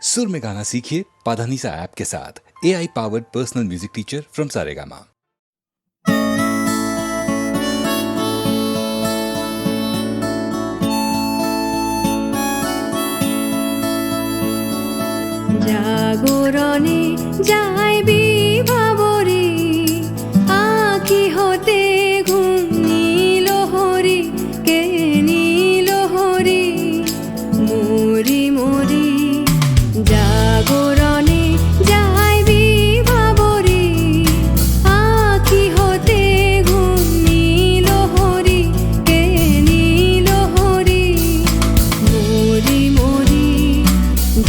सुर में गाना सीखिए पाधानीसा ऐप के साथ। AI powered personal music teacher from Saregama. জাগরণে যাইবি ভাবরে আঁখি হতে ঘুম নীল হরি কে নীল হরি মরি মরি জাগরণে যাইবি ভাবরে আঁখি হতে ঘুম নীল হরি কে নীল হরি মরি মরি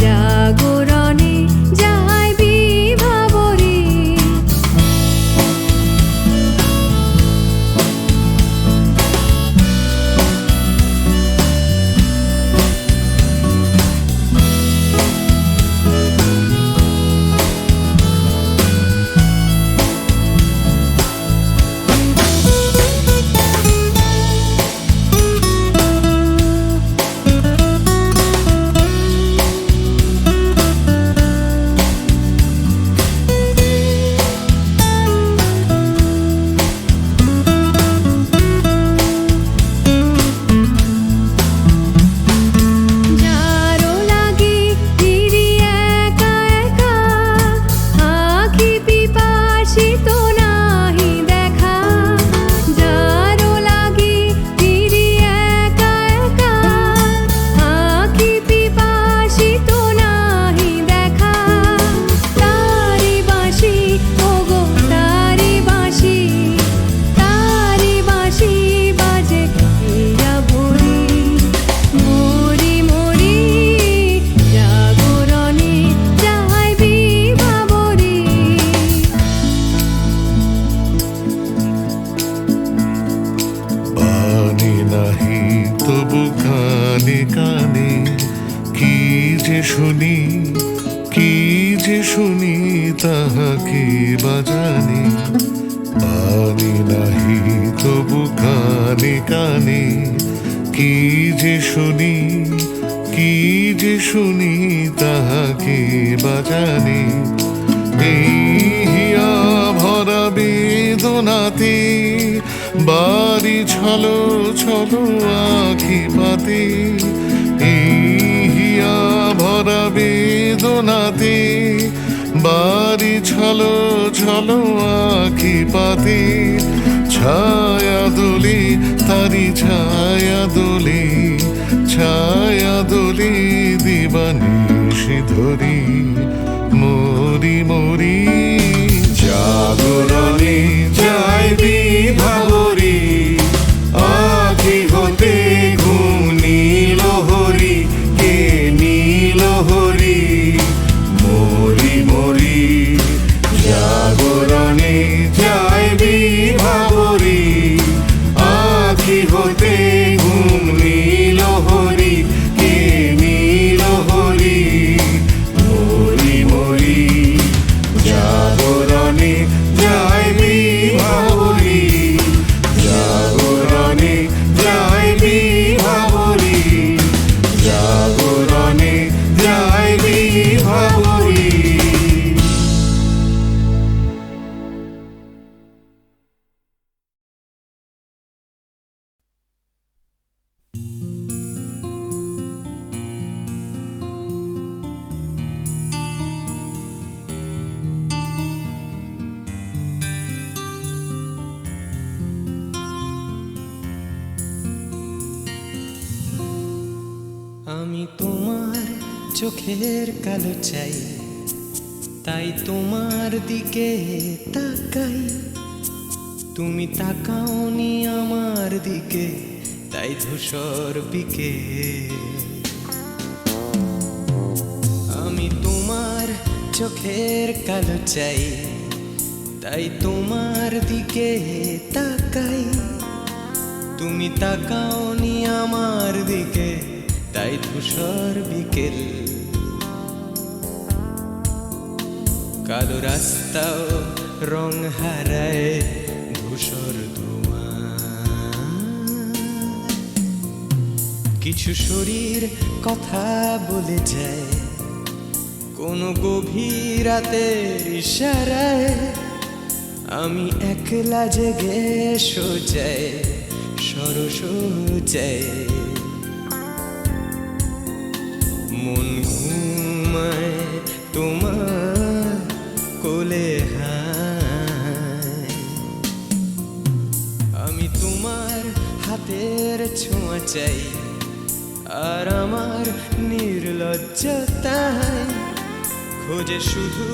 জাগরণে যাইবি ভাবরে। যারো লাগি ফিরি একা একা আঁখি পিপাসিত নাহি দেখা। যারো লাগি ফিরি একা একা আঁখি পিপাসিত নাহি দেখা। তারি বাঁশি ওগো তারি বাঁশি বাজে হিয়া ভরি মরি মরি জাগরণে যাইবি ভাবরে। পানি নাহি তবু কানে কানে কি যে শুনি তাহাকে বাজানি। পানি নাহি তবু কানে কানে কি যে শুনি তাহাকে বাজানি। এই হিয়া ভরা বেদনাতে বাড়ি ছলো ছলো আঁখি পাতে। এই হিয়া ভরা বেদনাতে বাড়ি ছলো ছলো আঁখি পাতে। ছায়া দোলে তারি ছায়া দোলে দিবানিশি ধরি মরি মরি জাগরণে যাইবি ভাবরে আঁখি হতে ঘুম নীল হরি কে নীল হরি মরি মরি জাগরণে যাইবি ভাবরে আঁখি হতে ঘুম নীল হরি কে নীল হরি মরি মরি জাগরণে যাইবি ভাবরে জাগরণে যাইবি ভাবরে জাগরণে যাইবি ভাবরে। আমি তোমার চোখের কালো চাই, তাই তোমার দিকে তাকাই। তুমি তাকাওনি আমার দিকে, তাই ধূসর বিকে। আমি তোমার চোখের কালো চাই, তাই তোমার দিকে তাকাই। তুমি তাকাওনি আমার দিকে, তাই ধূসর বিকেল। কালো রাস্তাও রং হারায় ধূসর ধোঁয়া। কিছু শরীর কথা বলে যায়, কোনো গভীর রাতের ইশারায় আমি একলা জেগে সোজায় সরসজায় মন ঘুমায় তোমার কোলে হায় আমি তোমার হাতের ছোঁয়া চাই আর আমার নির্লজ্জতায় খোঁজে শুধু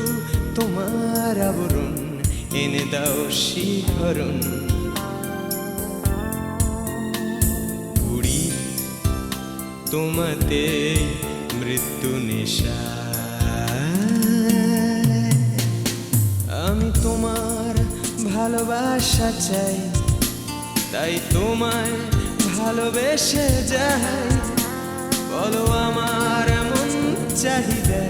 তোমার আবরণ এনে দাও শিহরণ উড়ি তোমাতে মৃত্যু নেশা আমি তোমার ভালোবাসা চাই তাই তোমায় ভালোবেসে যাই বলো আমার মন চাহিদা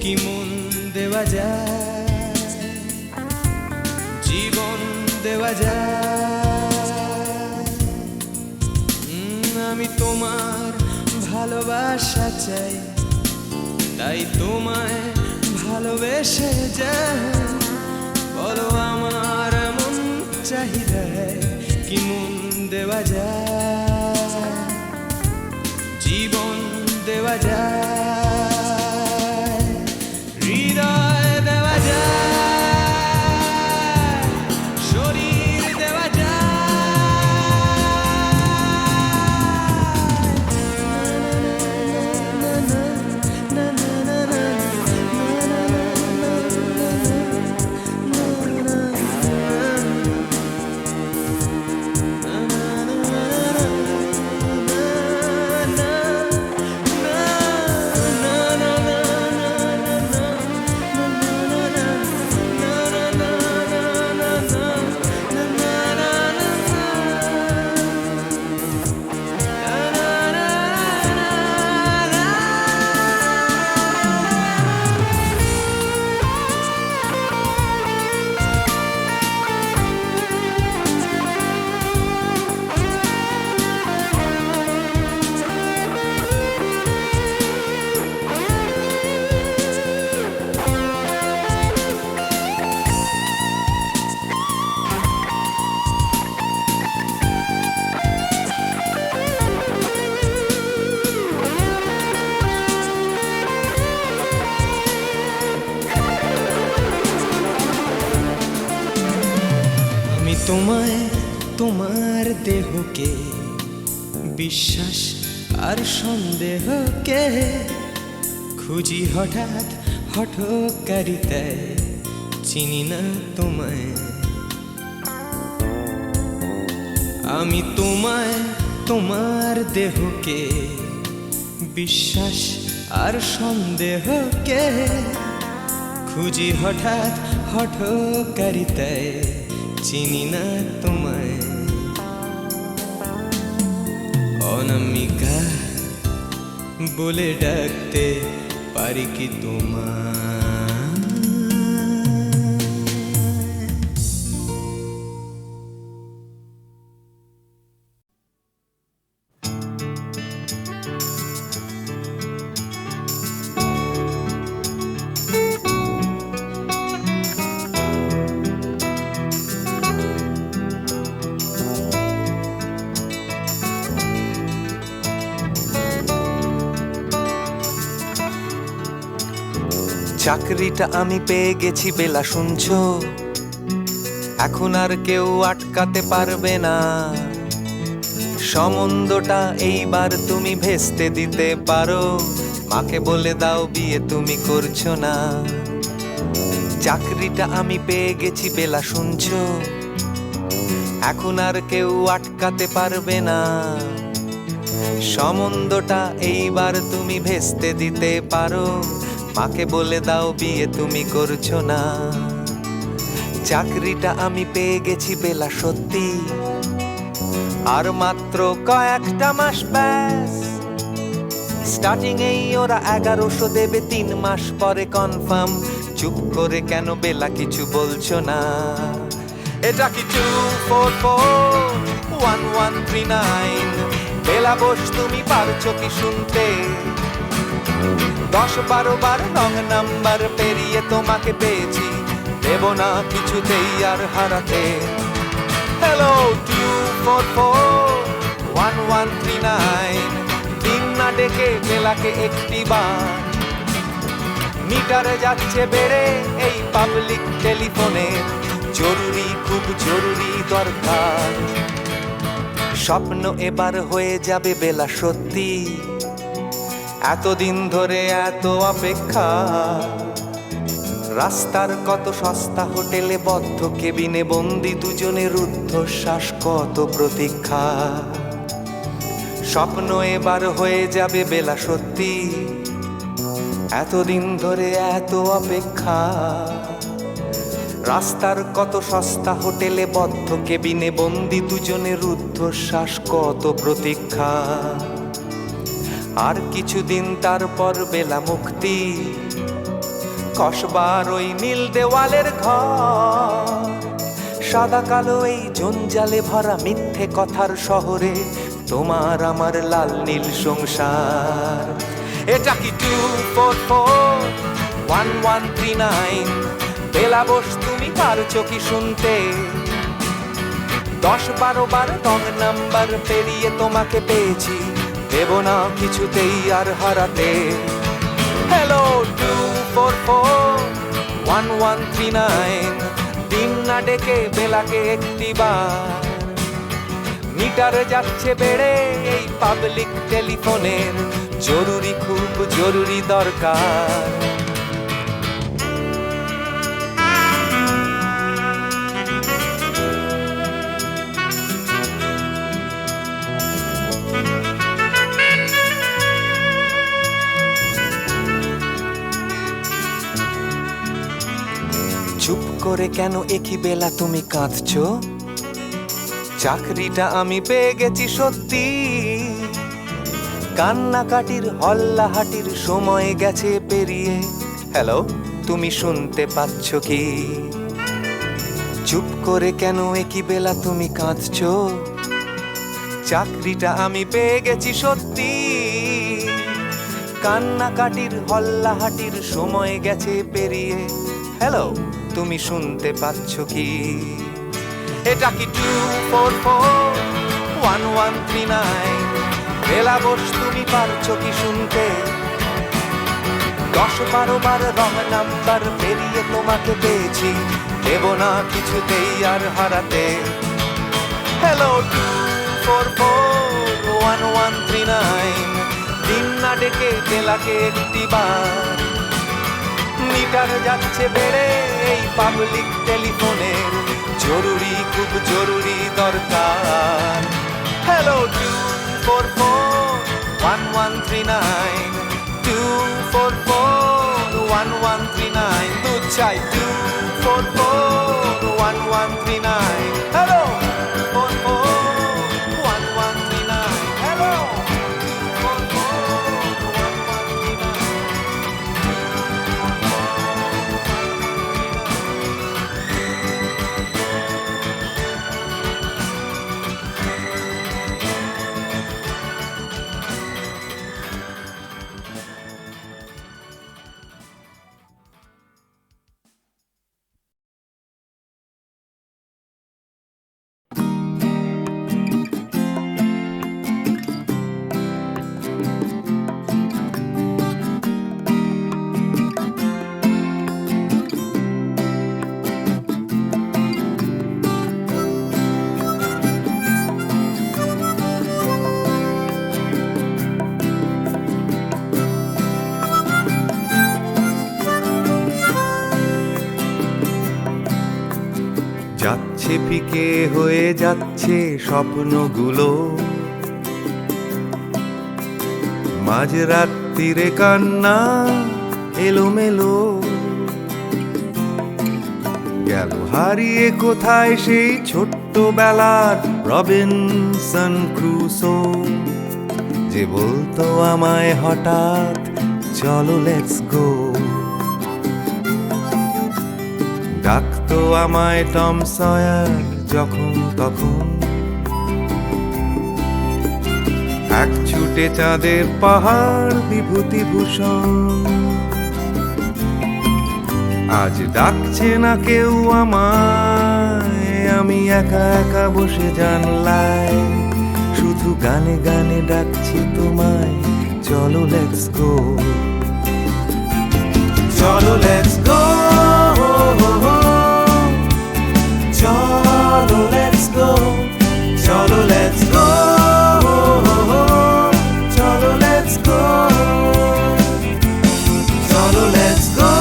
কি মন দেওয়া যায় জীবন দেওয়া যায় আমি তোমার ভালোবাসা চাই তাই তোমায় ভালোবেসে যাই বলো আমার মন চাহিদা কি মন দেওয়া যায় জীবন দেওয়া যায় হৃদয় দেওয়া যায় শরীর দেওয়া তোমায় তোমার দেহকে বিশ্বাস আর সন্দেহকে খুঁজি হঠাৎ হঠকারিতায় চিনি না তোমায় আমি তোমায় তোমার দেহকে বিশ্বাস আর সন্দেহকে খুঁজি হঠাৎ হঠকারিতায় চিনি না তোমায় অনামিকা বলে ডাকতে পারি কি তোমায় চাকরিটা আমি পেয়ে গেছি বেলা শুনছো এখন আর কেউ আটকাতে পারবে না সম্বন্ধটা এইবার তুমি ভেস্তে দিতে পারো মাকে বলে দাও বিয়ে তুমি করছো না চাকরিটা আমি পেয়ে গেছি বেলা শুনছো এখন আর কেউ আটকাতে পারবে না সম্বন্ধটা এইবার তুমি ভেস্তে দিতে পারো মাকে বলে দাও বিয়ে তুমি করছো না চাকরিটা আমি পেয়ে গেছি বেলা সত্যি আর মাত্র কয়েকটা মাস ব্যাস স্টার্টিং এই ওরা 1100 দেবে 3 মাস পরে কনফার্ম চুপ করে কেন বেলা কিছু বলছো না এটা কি 2441139 বেলা বস তুমি পারছো কি শুনতে 10-12 বার রং নাম্বার পেরিয়ে তোমাকে পেয়েছি, দেব না কিছুতেই আর হারাতে। হ্যালো 244-1139, দিন না ডেকে বেলাকে একটি বার, মিটারে যাচ্ছে বেড়ে এই পাবলিক টেলিফোনের, জরুরি খুব জরুরি দরকার। স্বপ্ন এবার হয়ে যাবে বেলা সত্যি, এতদিন ধরে এত অপেক্ষা, রাস্তার কত সস্তা হোটেলে বদ্ধ কেবিনে বন্দি দুজনের রুদ্ধশ্বাস, কত প্রতীক্ষা। স্বপ্ন এবার হয়ে যাবে বেলা সত্যি, এতদিন ধরে এত অপেক্ষা, রাস্তার কত সস্তা হোটেলে বদ্ধ কেবিনে বন্দি দুজনের রুদ্ধশ্বাস, কত প্রতীক্ষা। আর কিছুদিন তারপর বেলা মুক্তি, কসবার ওই নীল দেওয়ালের ঘর, সাদা কালো এই জঞ্জালে ভরা মিথ্যে কথার শহরে তোমার আমার লাল নীল সংসার। এটা কি 244-1139, বেলা বস তুমি পারছো কি শুনতে? 10-12 বার রং নাম্বার পেরিয়ে তোমাকে পেয়েছি, দেব না কিছুতেই আর হারাতে। হ্যালো 244-1139, দিন না ডেকে বেলাকে একটি বার, মিটারে যাচ্ছে বেড়ে এই পাবলিক টেলিফোনের, জরুরি খুব জরুরি দরকার। চুপ করে কেন একই বেলা তুমি কাঁদছো? চাকরিটা আমি পেয়ে গেছি সত্যি, কান্নাকাটির হল্লাহাটির সময় গেছে পেরিয়ে। হ্যালো, তুমি শুনতে পাচ্ছ কি? চুপ করে কেন একই বেলা তুমি কাঁদছো? চাকরিটা আমি পেয়ে গেছি সত্যি, কান্নাকাটির হল্লাহাটির সময় গেছে পেরিয়ে। হ্যালো, তুমি শুনতে পাচ্ছ কি? এটা কি 244-1139, বেলা বস তুমি পারছো কি শুনতে? 10-12 বার রং নাম্বার পেরিয়ে তোমাকে পেয়েছি, দেব না কিছুতেই আর হারাতে। হ্যালো 244-1139, দিন না ডেকে বেলাকে একটি বার, মিটারে যাচ্ছে বেড়ে এই পাবলিক টেলিফোনের, জরুরি খুব জরুরি দরকার। হ্যালো 244-1139, 244-1139, দুধ চাই 244-1139। Hello 244-1139, hello 244-1139। যাচ্ছে ফিকে হয়ে যাচ্ছে স্বপ্নগুলো, মাঝরাত্রিরে কান্না এলোমেলো, গেল হারিয়ে কোথায় সেই ছোট্টবেলার রবিনসন ক্রুসো, যে বলতো আমায় হঠাৎ চলো লেটস গো। ডাকতো আমায় টম সয়ার যখন তখন, এক ছুটে চাঁদের পাহাড় বিভূতিভূষণ। আজ ডাকছে না কেউ আমায়, আমি একা একা বসে জানলায়, শুধু গানে গানে ডাকছি তোমায়। চলো লেটস গো, চলো লেটস গো, চলো লেটস গো, চলো লেটস গো, চলো লেটস গো, চলো লেটস গো,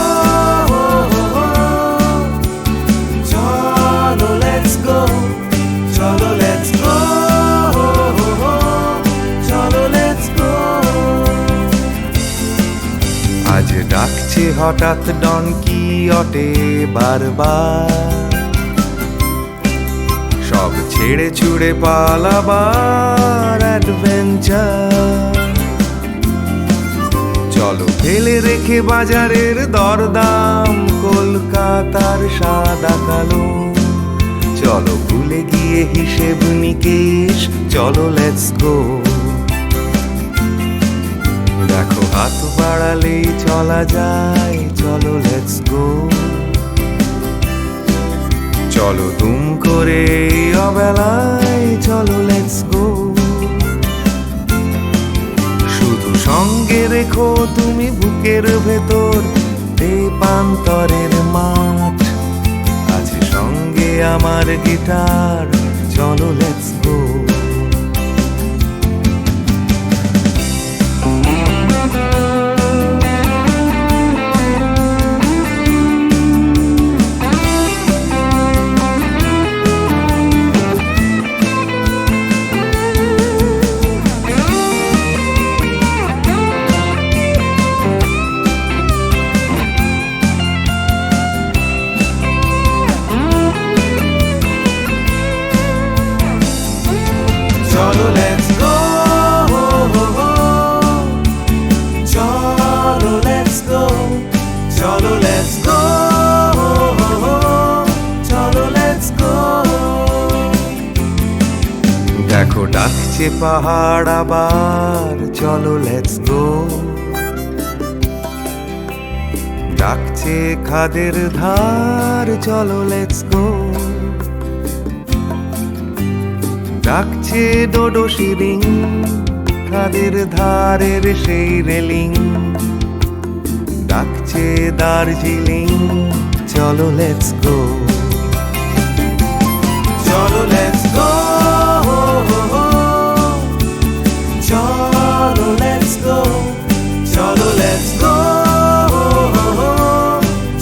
চলো লেটস গো, চলো লেটস গো, চলো লেটস গো। আজ ডাকছে হঠাৎ ডন কিহটে বারবার, সব ছেড়ে ছুড়ে পালাবার অ্যাডভেঞ্চার। চলো ফেলে রেখে বাজারের দরদাম, কলকাতার সাদা কালো। চলো ভুলে গিয়ে হিসেব নিকেশ, চলো লেটস গো। দেখো হাত বাড়ালেই চলা যায়, চলো লেটস গো। চলো দুম করে এই অবেলায়, চলো লেটস গো। শুধু সঙ্গে রেখো তুমি বুকের ভেতর দেবান্তরের মাঠ, আছে সঙ্গে আমার গিটার, চলো লেটস গো। চলো লেটস গো, চলো লেটস গো, চলো লেটস গো, চলো লেটস গো। দেখো ডাকছে পাহাড় আবার, চলো লেটস গো। ডাকছে খাদের ধার, চলো লেটস গো। ডাকছে ডোডো শিরিং, খাদের ধারের সেই রেলিং। ডাকছে দার্জিলিং, চলো লেটস গো, চলো লেটস গো, চলো লেটস গো, চলো লেটস গো,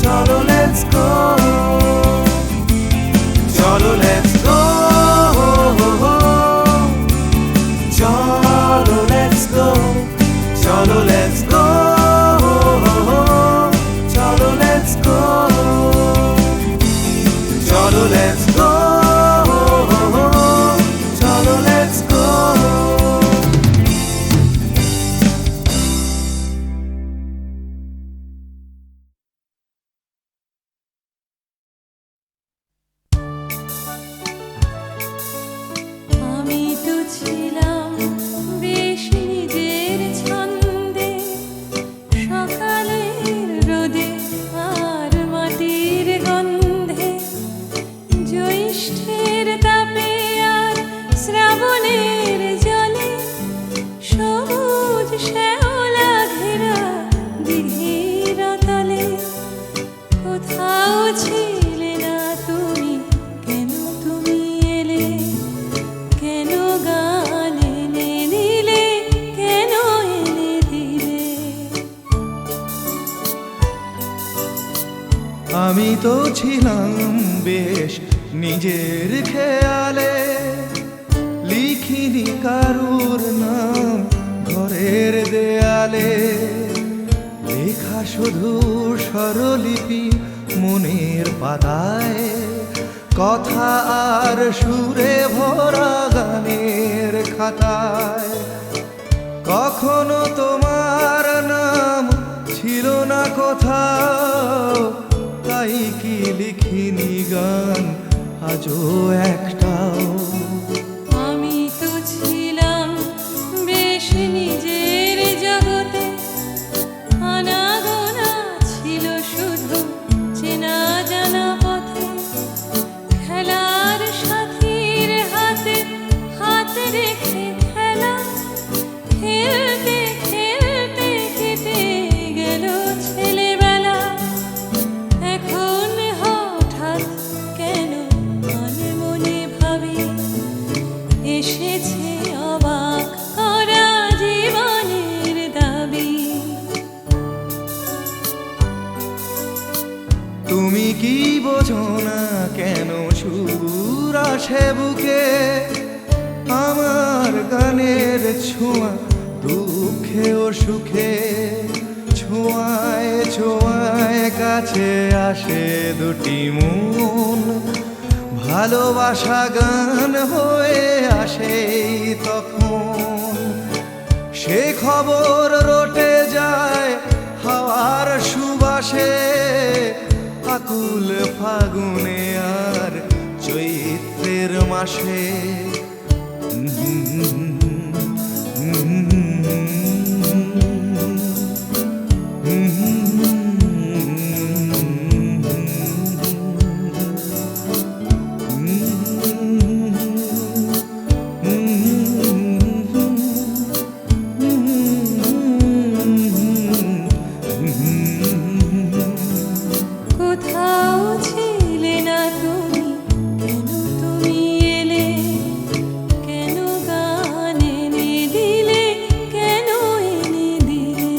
চলো লেটস গো, চলো লেটস গো, চলো লেটস গো, চলো লেটস গো, চলো লেটস গো, চলো লেটস গো, চলো লেটস গো। আমি তো ছিলাম বেশ নিজের ছন্দে, সকালের রোদে আর মাটির গন্ধে, জ্যৈষ্ঠের তাপে আর শ্রাবণের জলে, সবুজ শ্যাওলা ঘেরা দিঘির তলে। কোথাও ছিলে না তুমি, কেন তুমি এলে, কেন গান এনে দিলে, কেন এনে দিলে। আমি তো ছিলাম বেশ নিজের খেয়ালে, লিখিনি কারুর নাম ঘরের দেয়ালে। লেখা শুধু স্বরলিপি মনের পাতায়, কথা আর সুরে ভরা গানের খাতায়। কখনো তোমার নাম ছিল না কোথাও, তাই কি লিখিনি গান আজও একটাও। আমি তো ছিলাম বেশ তুমি কি বোঝো না কেন সুর আসে বুকে, আমার গানের ছোঁয়া দুঃখে ও সুখে, ছোঁয়ায় ছোঁয়ায় কাছে আসে দুটি মন, ভালোবাসা গান হয়ে আসে তখন। সে খবর রটে যায় হাওয়ার সুবাসে, আকুল ফাগুনে আর চৈত্রের মাসে। কোথাও ছিলে না তুমি, কেন তুমি এলে, কেন গান এনে দিলে, কেন এনে দিলে।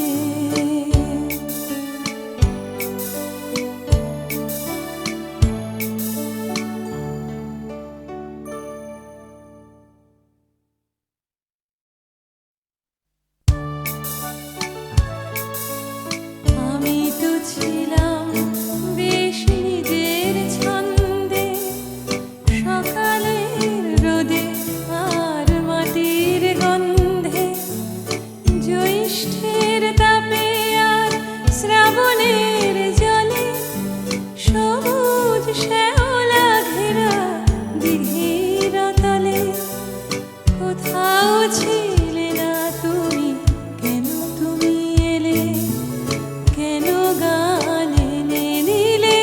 আমি তো ছিলাম বেশ নিজের ছন্দে, সকালের রোদে আর মাটির গন্ধে, জ্যৈষ্ঠের তাপে আর শ্রাবণের জলে, সবুজ শ্যাওলা ঘেরা দিঘির তলে। কোথাও ছিলে না তুমি, কেন তুমি এলে, কেন গান এনে দিলে,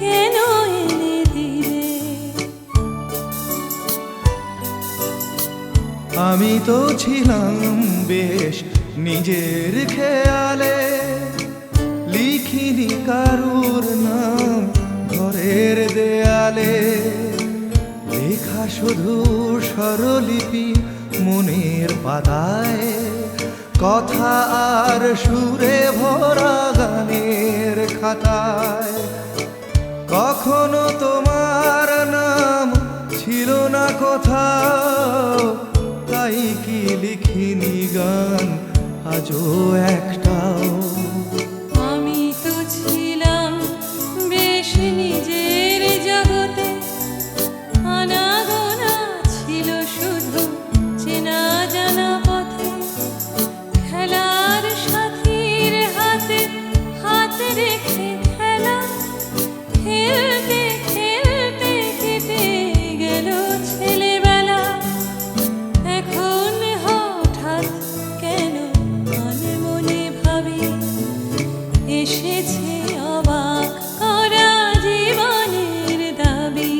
কেন এনে দিলে। আমি তো ছিলাম বেশ নিজের খেয়ালে, লিখিনি কারুর নাম ঘরের দেয়ালে, লেখা শুধু স্বরলিপি মনের পাতায়, কথা আর সুরে ভরা গানের খাতায়। কখনো তোমার নাম ছিল না কোথাও, তাই কি লিখিনি গান আজও একটাও। আমি তো ছিলাম বেশ নিজের জগতে, আনাগোনা ছিল শুধু চেনা জানা পথে, খেলার সাথীর হাতে হাত রেখে খেলা, খেলতে খেলতে কেটে গেল ছেলেবেলা। এখন হঠাৎ কেন মনে ভাবি এসেছে অবাক করা জীবনের দাবি।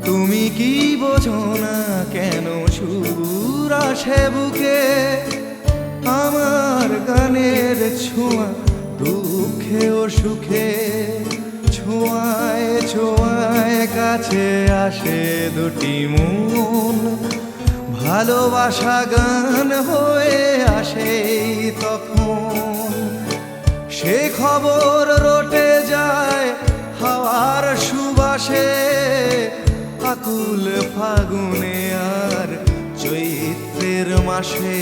তুমি কি বোঝো না কেন সুর আসে বুকে, আমার গানের ছোঁয়া দুঃখে ও সুখে, ছোঁয়ায় ছোঁয়ায় কাছে আসে দুটি মন, ভালোবাসা গান হয়ে আসে তখন। সে খবর রটে যায় হাওয়ার সুবাসে, আকুল ফাগুনে আর চৈত্রের মাসে।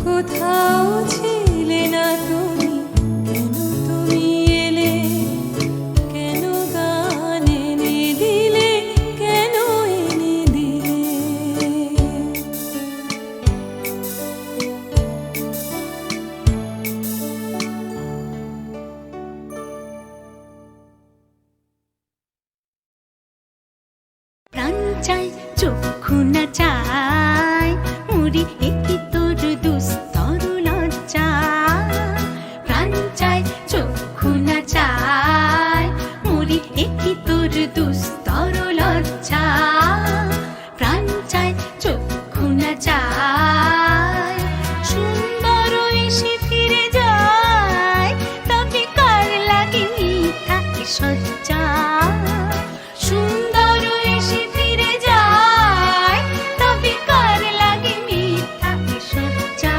কোথাও ছিলে না তুমি, কেন তুমি এলে, কেন গান এনে দিলে, কেন এনে দিলে। প্রাণ চাই চক্ষু না চাই, মুড়ি একটি তোর দুস্তর লজ্জা। প্রাণ চাই চক্ষু না চাই, মুড়ি একটি তোর দুস্তর লজ্জা প্রাণ চায় চক্ষু না চায় সুন্দর এসে ফিরে যায় তবে কার লাগে মিথ্যা সজ্জা সুন্দর এসে ফিরে যায় তবে কার লাগে মিথ্যা সজ্জা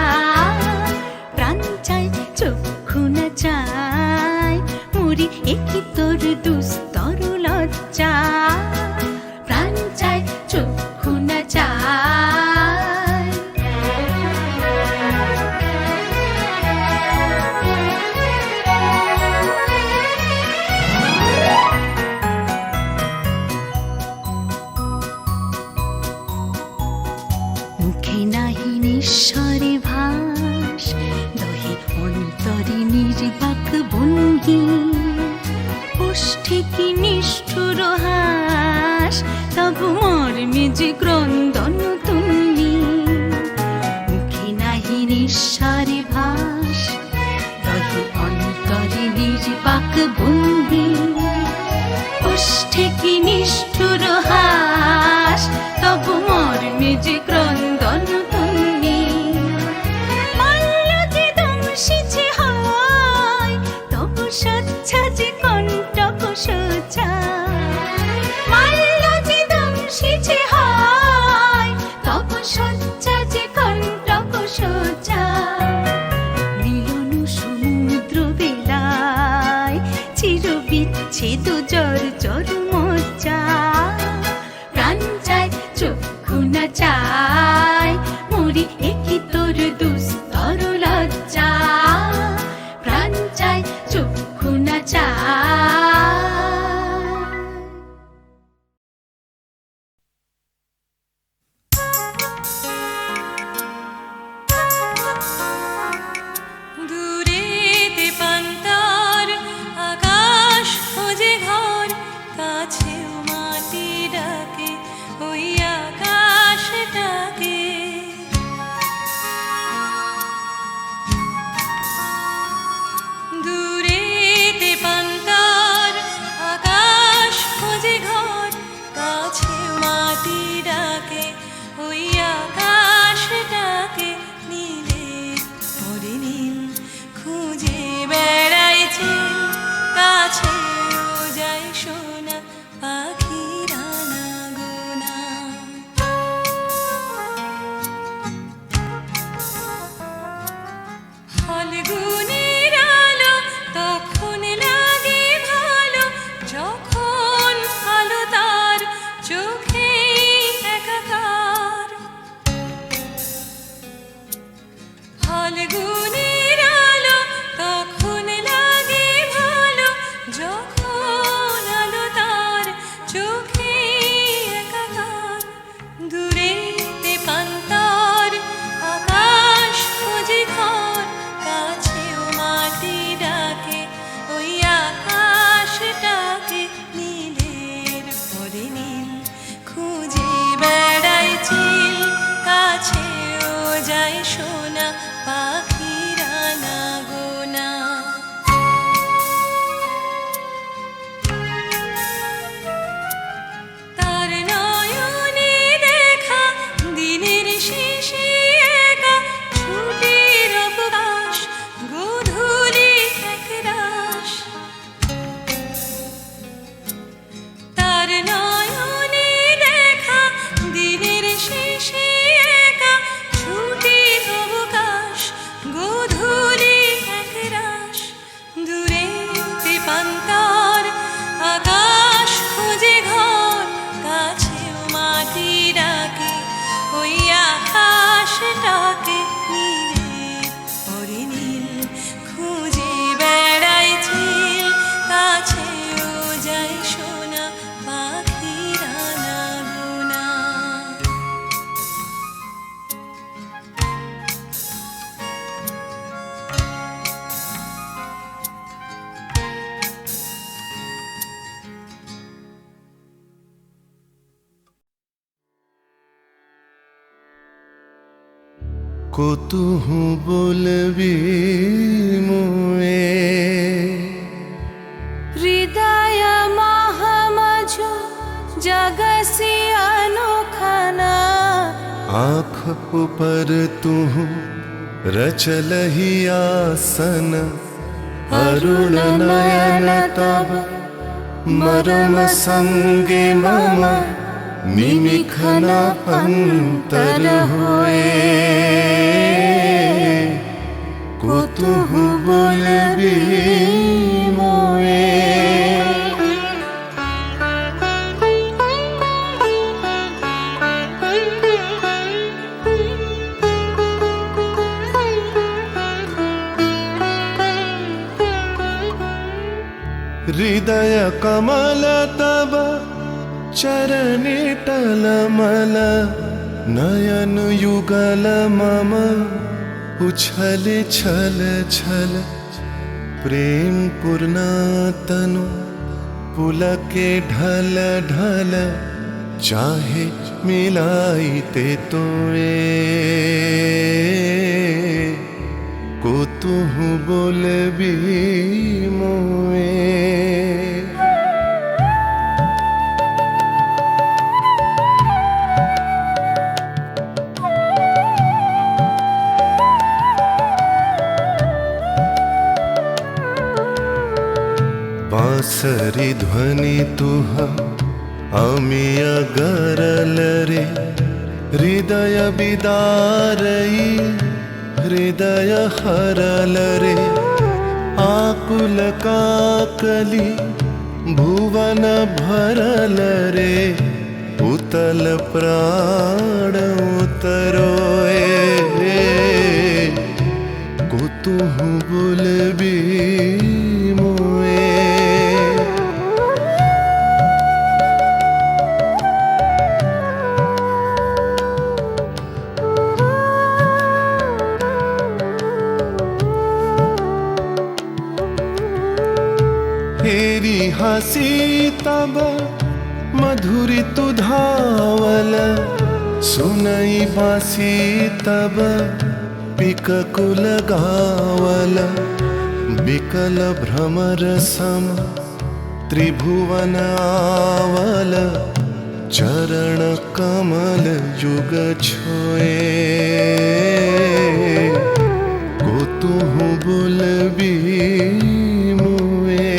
প্রাণ চায় চক্ষু না চায় মরি একই তোর দুস্তর লজ্জা প্রাণ চায় চক্ষু না চায় মুখে নাহি নিঃস্বরে ভাস দহে অন্তরে নির্বাক ভঙ্গি ওষ্ঠে কি নিষ্ঠুর হাস তবু মর্মে যে ক্রন্দন তুমি মুখে নাহি নিঃস্বরে ভাস দহে অন্তরে নির্বাক ভঙ্গি ওষ্ঠে কি নিষ্ঠুর হাস তবু মর্মে যে ক্রন্দন তুমি মাল্য যে দংশিছে হয় তবু সচ্ছা যে কণ্টক সোজা মাল্য যে দংশিছে হয় তবু সচ্ছা যে কণ্টক সোজা মিলন সমুদ্র বেলায় চির বিচ্ছেদ জর জর মজ্জা প্রাণ চায় চক্ষু না চায় মরি একই তোর দুস্তর লজ্জা প্রাণ চায় চক্ষু না চায় দূরে দেবান্তর আকাশ খোঁজে ঘর কাছেও মাটি ডাকে ওই আকাশটাকে দূরে দেবান্তর আকাশ খোঁজে ঘর কাছেও মাটি ডাকে ওই আকাশটাকে নীলে ওরে নীল খুঁজে বেড়াইছে কাছেও যায় সোনা পাখিরা না গোনা ফাল্গুনের আলো তখন লাগে ভালো যখন আলো তার চোখে একাকার ফাল্গুনের আলো তখন লাগে ভালো যখন আলো তার চোখে একাকার দূরে তেপান্তর আকাশ খুঁজে ঘর কাছেও মাটি ডাকে ওই আকাশটাকে নীলের পরে নীল খুঁজে বেড়ায় চিল কাছেও যায় সোনা পাখিরা না গোনা তার নয়নে দেখা দিনের শেষে একা ছুটির অবকাশ গোধূলি একরাশ তার নয়নে দেখা দিনের শেষে একা ছুটির অবকাশ গোধূলি একরাশ দূরে তেপান্তর আকাশ খুঁজে ঘর কাছেও মাটি ডাকে ওই আকাশটাকে নীলের পরে নীল খুঁজে বেড়ায় চিল কাছেও যায় সোনা পাখিরা না গোনা কতুহু বলবি মুয়ে হৃদয় মহামাঝ জগৎ हंसी अनोखा ना। आँख ऊपर तू रचलही आसन, अरुण नयन तब मरम संगे मम निमिखन अंतर होए। कुतुहु बोलबी मोए। हृदय कमल तब चरणे टलमल, नयन युगल मम उछल छल छल। प्रेम पूर्ण तनु पुलके ढल ढल, चाहे मिलाइते तोए। कुतुहु बोलबी मोए। बांसरी ध्वनि तुह अमिय गरल रे, हृदय बिदारई हृदय हरल रे। आकुल काकली भुवन भरल रे, उतल प्राण उतरोए। कुतुहु बोलबी मोए। हेरी हसी तब मधुरी तु धावल, सुनई बासी तब पिककुल गावल। बिकल भ्रमर सम त्रिभुवन आवल, चरण कमल युग छोए। कुतुहु बोलबी मोए।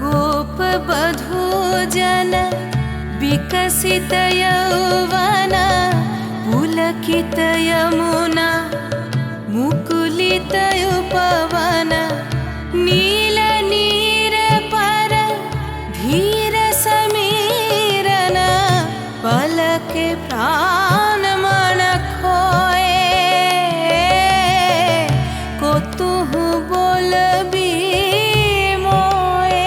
गोप बधू जन विकसित यौवन, पुलकित यमुना मुकुलित उपवन। नील नीर पर धीर समीरन, पलके प्राण मन खोए। कुतुहु बोलबी मोए।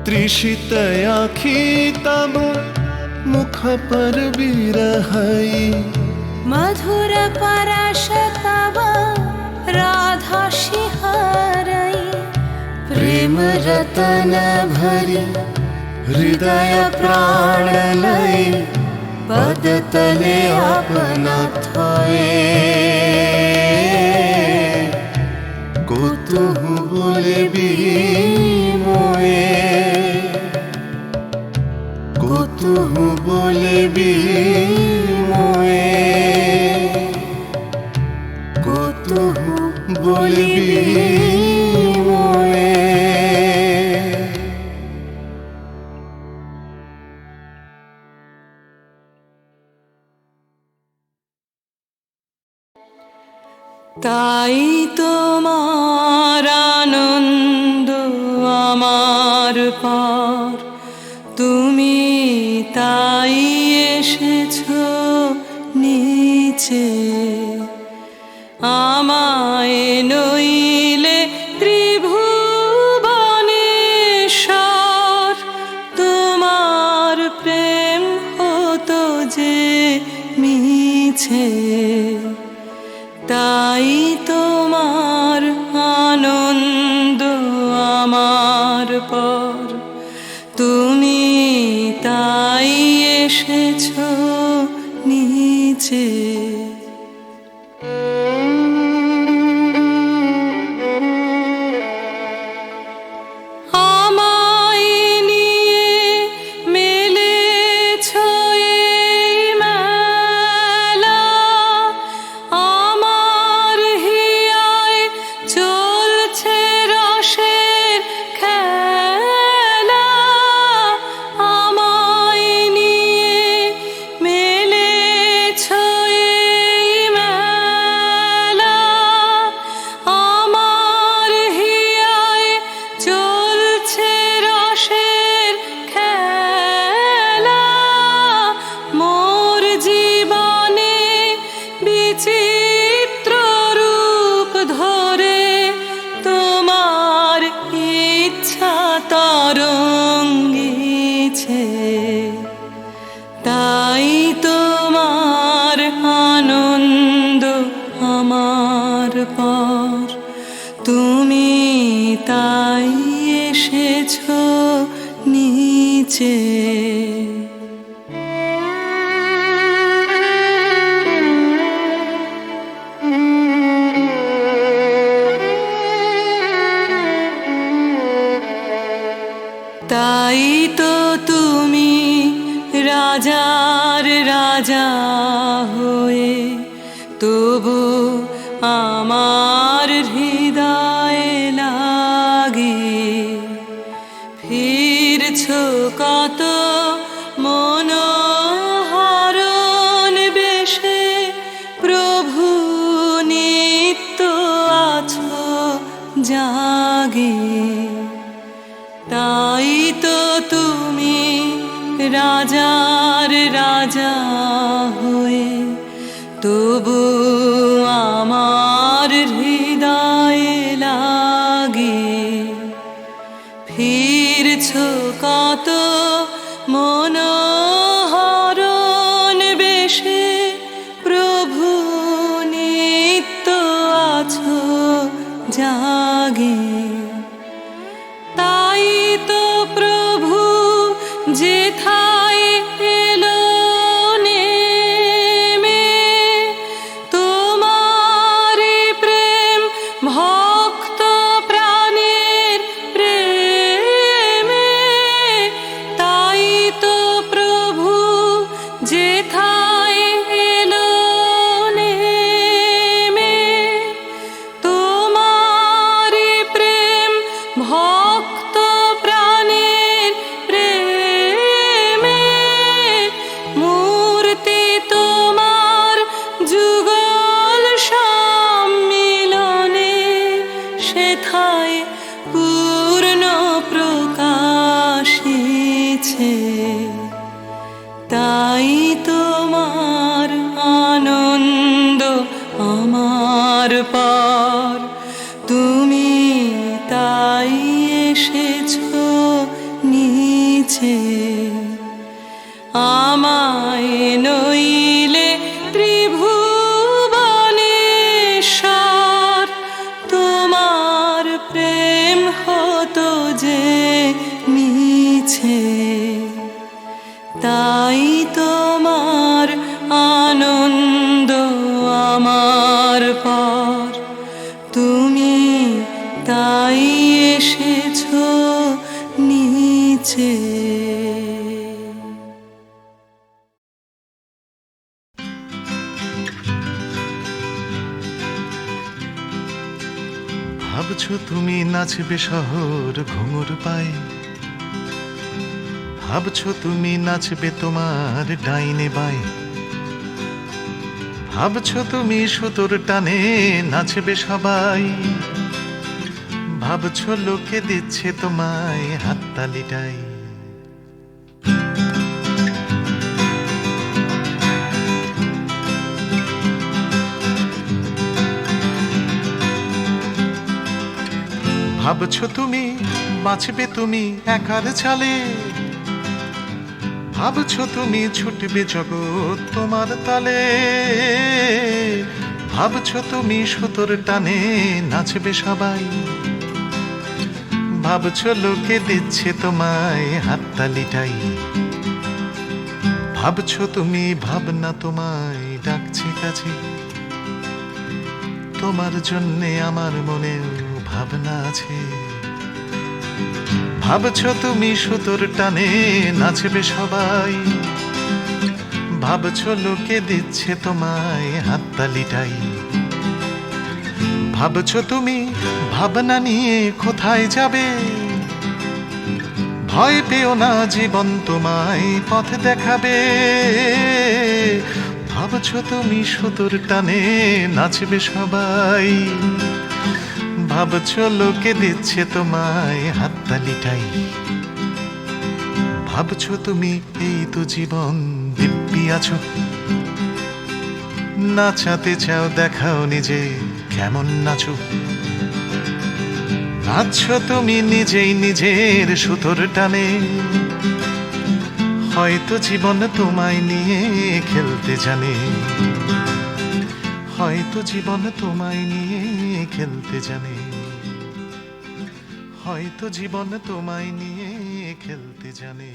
त्रिषित आँखी तब मुख पर बिरहई, मधुर परश तब राधा शिहरई। प्रेम रतन भरी हृदय प्राण लई, पद तले अपना थोए। कुतुहु बोलबी मोए। कुतुहु बोलबी मोए। कुतुहु बोलबी मोए। তাই তোমার আনন্দ আমার পর, তুমি তাই এসেছো নিচে। আমায় নইলে ত্রিভুবনেশ্বর, তোমার প্রেম হতো যে নিছে, তাই তোমার আনন্দ আমার পর, তুমি তাই এসেছো নিচে। আমায় নিয়ে মেলেছো এই মেলা, আমার হিয়ায় চলছে রসের খেলা। আমায় নিয়ে মেলেছো এই মেলা, আমার হিয়ায় চলছে রসের খেলা। মোর জীবনে বিচিত্র রূপ ধরে তোমার ইচ্ছা তরঙ্গিছে, তাই তোমার আনন্দ আমার পর, তুমি তাই এসেছো নিচে। তাই তো তুমি রাজার রাজা হয়ে তবু আমার হৃদয়ে লাগে ফিরছো কত মনোহরণ বেশে, প্রভু নিত্য আছো জাগে। তাই তো তুমি রাজার রাজা হয়ে তবু আমার হৃদয়ে লাগে ফিরছো কত মনোহরণ বেশে, প্রভু নিত্য আছো জাগে। তাই তো প্রভু যেথায় এলো নেমে, তোমারি প্রেম ভক্ত প্রাণের প্রেমে। তাই তো প্রভু যেথায় এলো নেমে, তোমারি প্রেম ভক্ত প্রাণের প্রেমে। মূর্তি তোমার যুগল সম্মিলনে, সেথায় পূর্ণ প্রকাশিছে, তাই তোমার আনন্দ আমার পর, তুমি তাই এসেছো নিচে। আমায় নইলে ত্রিভুবনেশ্বর, তোমার প্রেম হতো যে নিছে, তাই তোমার আনন্দ আমার পর, তুমি তাই এসেছো নিচে। ভাবছো তুমি নাচবে শহর ঘুঙুর পায়ে, ভাবছো তুমি নাচবে তোমার ডাইনে বায়ে, ভাবছো তুমি সুতোর টানে নাচবে সবাই, ভাবছো লোকে দিচ্ছে তোমায় হাততালিটাই। ভাবছো তুমি বাঁচবে তুমি একার ছালে, ভাবছো তুমি ছুটবে জগৎ তোমার তালে, ভাবছো তুমি সুতোর টানে নাচবে সবাই, ভাবছো লোকে দিচ্ছে তোমায় হাততালিটাই, ভাবছো তুমি ভাবনা তোমায় ডাকছে কাছে, তোমার জন্যে আমার মনেও ভাবনা আছে। ভাবছো তুমি সুতোর টানে নাচবে সবাই, ভাবছো লোকে দিচ্ছে তোমায় হাততালিটাই, ভাবছো তুমি ভাবনা নিয়ে কোথায় যাবে, ভয় পেও না জীবন তোমায় পথ দেখাবে। ভাবছো তুমি সুতোর টানে নাচবে সবাই, ভাবছো লোকে দিচ্ছে তোমায় হাততালিটাই, ভাবছো তুমি এই তো জীবন দিব্যি আছো, নাচাতে চাও দেখাও নিজে কেমন নাচো, নাচছো তুমি নিজেই নিজের সুতোর টানে, হয়তো জীবন তোমায় নিয়ে খেলতে জানে, হয়তো জীবন তোমায় নিয়ে খেলতে জানে, হয়তো জীবন তোমায় নিয়ে খেলতে জানে।